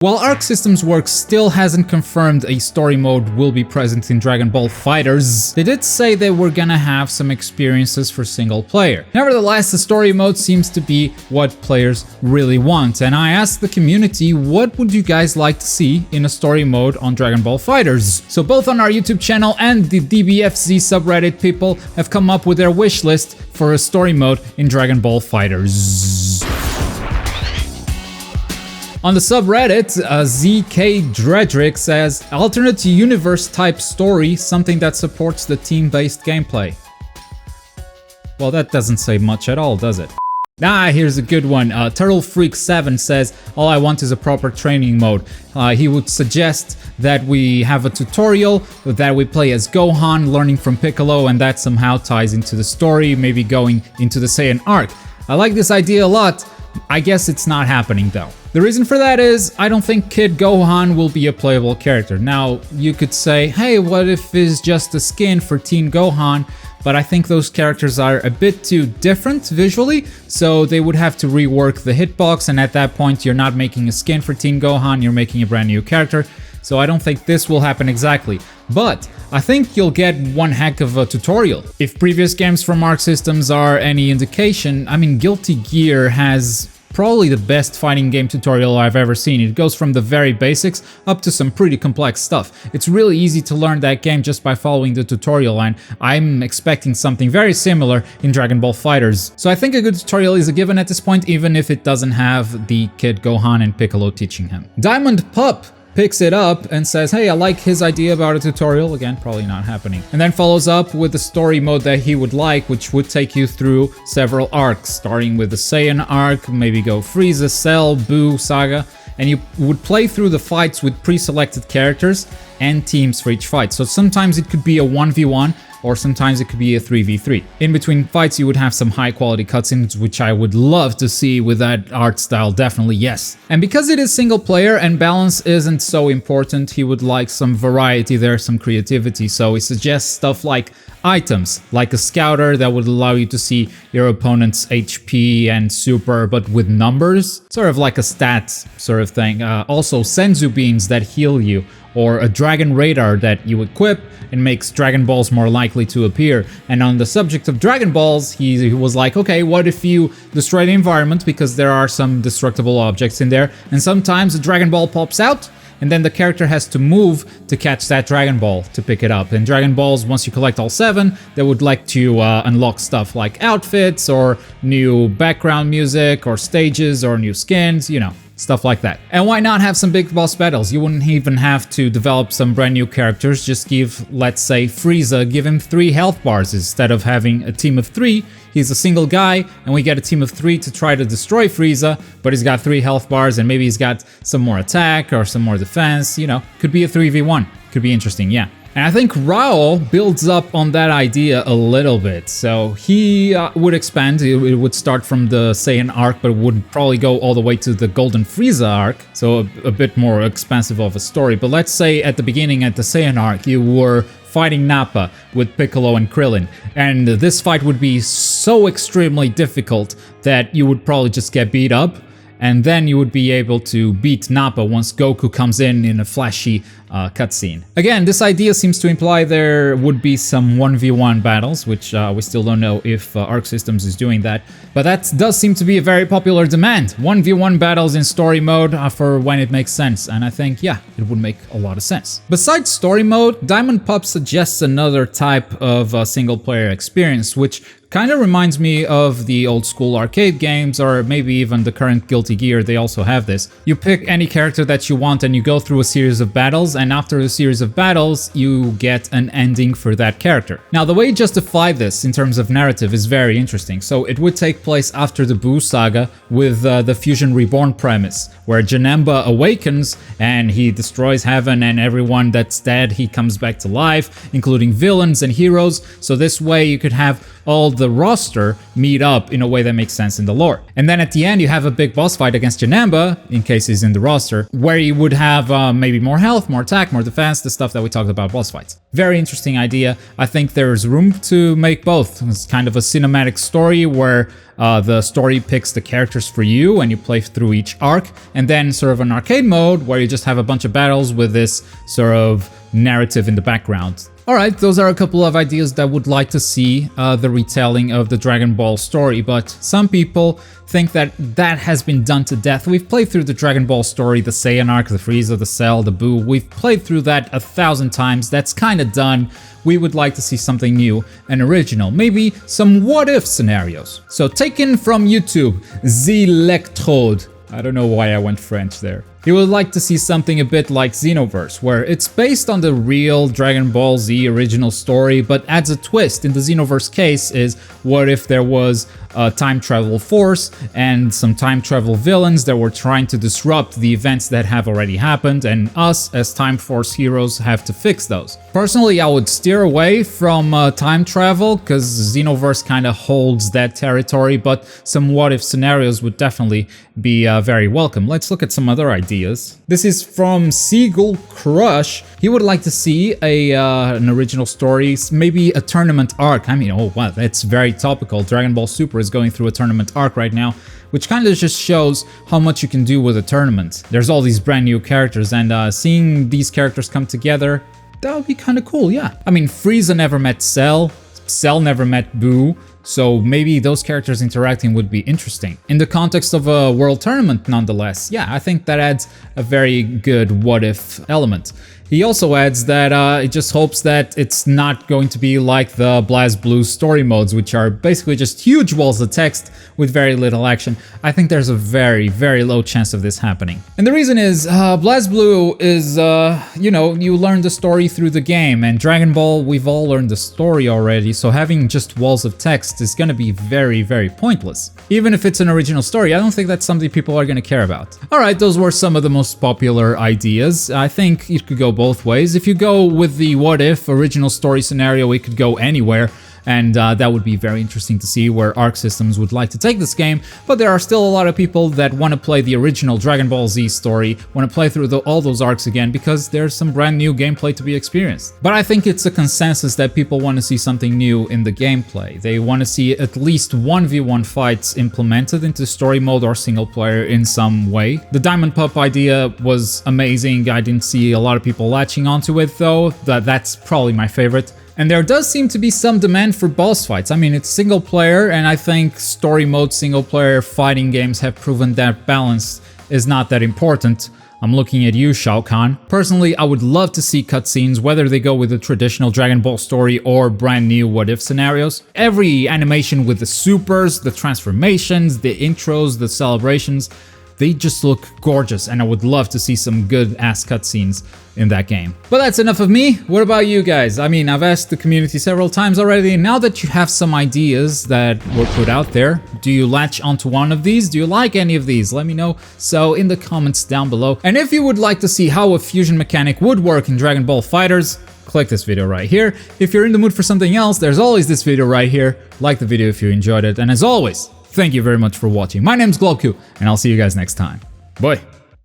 While Arc Systems Works still hasn't confirmed a story mode will be present in Dragon Ball FighterZ, they did say they were gonna have some experiences for single player. Nevertheless, the story mode seems to be what players really want, and I asked the community what would you guys like to see in a story mode on Dragon Ball FighterZ. So both on our YouTube channel and the DBFZ subreddit, people have come up with their wish list for a story mode in Dragon Ball FighterZ. On the subreddit, ZK Dredrick says, alternate universe type story, something that supports the team-based gameplay. Well, that doesn't say much at all, does it? Here's a good one. Turtle Freak 7 says, all I want is a proper training mode. He would suggest that we have a tutorial, that we play as Gohan, learning from Piccolo, and that somehow ties into the story, maybe going into the Saiyan arc. I like this idea a lot. I guess it's not happening though. The reason for that is, I don't think Kid Gohan will be a playable character. Now, you could say, hey, what if it's just a skin for Teen Gohan? But I think those characters are a bit too different visually, so they would have to rework the hitbox, and at that point you're not making a skin for Teen Gohan, you're making a brand new character. So I don't think this will happen exactly. But I think you'll get one heck of a tutorial. If previous games from Arc Systems are any indication, I mean, Guilty Gear has probably the best fighting game tutorial I've ever seen. It goes from the very basics up to some pretty complex stuff. It's really easy to learn that game just by following the tutorial, and I'm expecting something very similar in Dragon Ball FighterZ. So I think a good tutorial is a given at this point, even if it doesn't have the Kid Gohan and Piccolo teaching him. Diamond Pup picks it up and says, hey, I like his idea about a tutorial. Again, probably not happening. And then follows up with the story mode that he would like, which would take you through several arcs, starting with the Saiyan arc, maybe go Frieza, Cell, Buu saga, and you would play through the fights with pre-selected characters and teams for each fight. So sometimes it could be a 1v1, or sometimes it could be a 3v3. In between fights you would have some high quality cutscenes, which I would love to see with that art style, definitely yes. And because it is single player and balance isn't so important, he would like some variety there, some creativity, so he suggests stuff like items, like a scouter that would allow you to see your opponent's HP and super, but with numbers, sort of like a stats sort of thing. Also senzu beans that heal you, or a dragon radar that you equip and makes Dragon Balls more likely to appear. And on the subject of Dragon Balls, he was like, okay, what if you destroy the environment, because there are some destructible objects in there, and sometimes a Dragon Ball pops out, and then the character has to move to catch that Dragon Ball to pick it up. And Dragon Balls, once you collect all 7, they would like to unlock stuff like outfits, or new background music, or stages, or new skins, you know, stuff like that. And why not have some big boss battles? You wouldn't even have to develop some brand new characters, just give, let's say, Frieza, give him 3 health bars instead of having a team of 3. He's a single guy, and we get a team of 3 to try to destroy Frieza, but he's got 3 health bars, and maybe he's got some more attack or some more defense, you know, could be a 3v1. Could be interesting, yeah. And I think Raul builds up on that idea a little bit. So he would expand, it would start from the Saiyan arc, but would probably go all the way to the Golden Frieza arc, so a bit more expansive of a story. But let's say at the beginning, at the Saiyan arc, you were fighting Nappa with Piccolo and Krillin, and this fight would be so extremely difficult that you would probably just get beat up, and then you would be able to beat Nappa once Goku comes in a flashy cutscene. Again, this idea seems to imply there would be some 1v1 battles, which we still don't know if Arc Systems is doing that, but that does seem to be a very popular demand. 1v1 battles in story mode for when it makes sense, and I think, yeah, it would make a lot of sense. Besides story mode, Diamond Pup suggests another type of single player experience, which kind of reminds me of the old school arcade games, or maybe even the current Guilty Gear, they also have this. You pick any character that you want and you go through a series of battles, and after a series of battles, you get an ending for that character. Now, the way you justify this in terms of narrative is very interesting. So it would take place after the Buu saga with the Fusion Reborn premise, where Janemba awakens and he destroys heaven, and everyone that's dead, he comes back to life, including villains and heroes. So this way you could have all the roster meet up in a way that makes sense in the lore. And then at the end, you have a big boss fight against Janemba, in case he's in the roster, where you would have maybe more health, more attack, more defense, the stuff that we talked about boss fights. Very interesting idea. I think there's room to make both. It's kind of a cinematic story where the story picks the characters for you and you play through each arc, and then sort of an arcade mode where you just have a bunch of battles with this sort of narrative in the background. Alright, those are a couple of ideas that would like to see the retelling of the Dragon Ball story, but some people think that that has been done to death. We've played through the Dragon Ball story, the Saiyan arc, the Frieza, the Cell, the Buu. We've played through that 1,000 times. That's kind of done. We would like to see something new and original, maybe some what-if scenarios. So taken from YouTube, Z'Electrode. I don't know why I went French there. He would like to see something a bit like Xenoverse, where it's based on the real Dragon Ball Z original story, but adds a twist. In the Xenoverse case is, what if there was a time travel force and some time travel villains that were trying to disrupt the events that have already happened, and us as Time Force heroes have to fix those. Personally, I would steer away from time travel, because Xenoverse kind of holds that territory, but some what-if scenarios would definitely be very welcome. Let's look at some other ideas. This is from Seagal Crush. He would like to see an original story, maybe a tournament arc. I mean, oh wow, that's very topical. Dragon Ball Super is going through a tournament arc right now, which kind of just shows how much you can do with a tournament. There's all these brand new characters, and seeing these characters come together, that would be kind of cool, yeah. I mean, Frieza never met Cell, Cell never met Buu, so maybe those characters interacting would be interesting. In the context of a world tournament, nonetheless, yeah, I think that adds a very good what-if element. He also adds that it just hopes that it's not going to be like the BlazBlue story modes, which are basically just huge walls of text with very little action. I think there's a very, very low chance of this happening. And the reason is, BlazBlue is, you know, you learn the story through the game, and Dragon Ball, we've all learned the story already, so having just walls of text is gonna be very, very pointless. Even if it's an original story, I don't think that's something people are gonna care about. Alright, those were some of the most popular ideas. I think it could go both ways. If you go with the what if original story scenario, it could go anywhere, and that would be very interesting to see where Arc Systems would like to take this game. But there are still a lot of people that want to play the original Dragon Ball Z story, want to play through all those arcs again, because there's some brand new gameplay to be experienced. But I think it's a consensus that people want to see something new in the gameplay. They want to see at least 1v1 fights implemented into story mode or single player in some way. The Diamond Pup idea was amazing. I didn't see a lot of people latching onto it though. That's probably my favorite. And there does seem to be some demand for boss fights. I mean, it's single player, and I think story mode single player fighting games have proven that balance is not that important. I'm looking at you, Shao Kahn. Personally, I would love to see cutscenes, whether they go with the traditional Dragon Ball story or brand new what-if scenarios. Every animation with the supers, the transformations, the intros, the celebrations, they just look gorgeous, and I would love to see some good-ass cutscenes in that game. But that's enough of me. What about you guys? I mean, I've asked the community several times already. Now that you have some ideas that were put out there, do you latch onto one of these? Do you like any of these? Let me know so in the comments down below. And if you would like to see how a fusion mechanic would work in Dragon Ball FighterZ, click this video right here. If you're in the mood for something else, there's always this video right here. Like the video if you enjoyed it, and as always, thank you very much for watching. My name's Gloku, and I'll see you guys next time. Bye!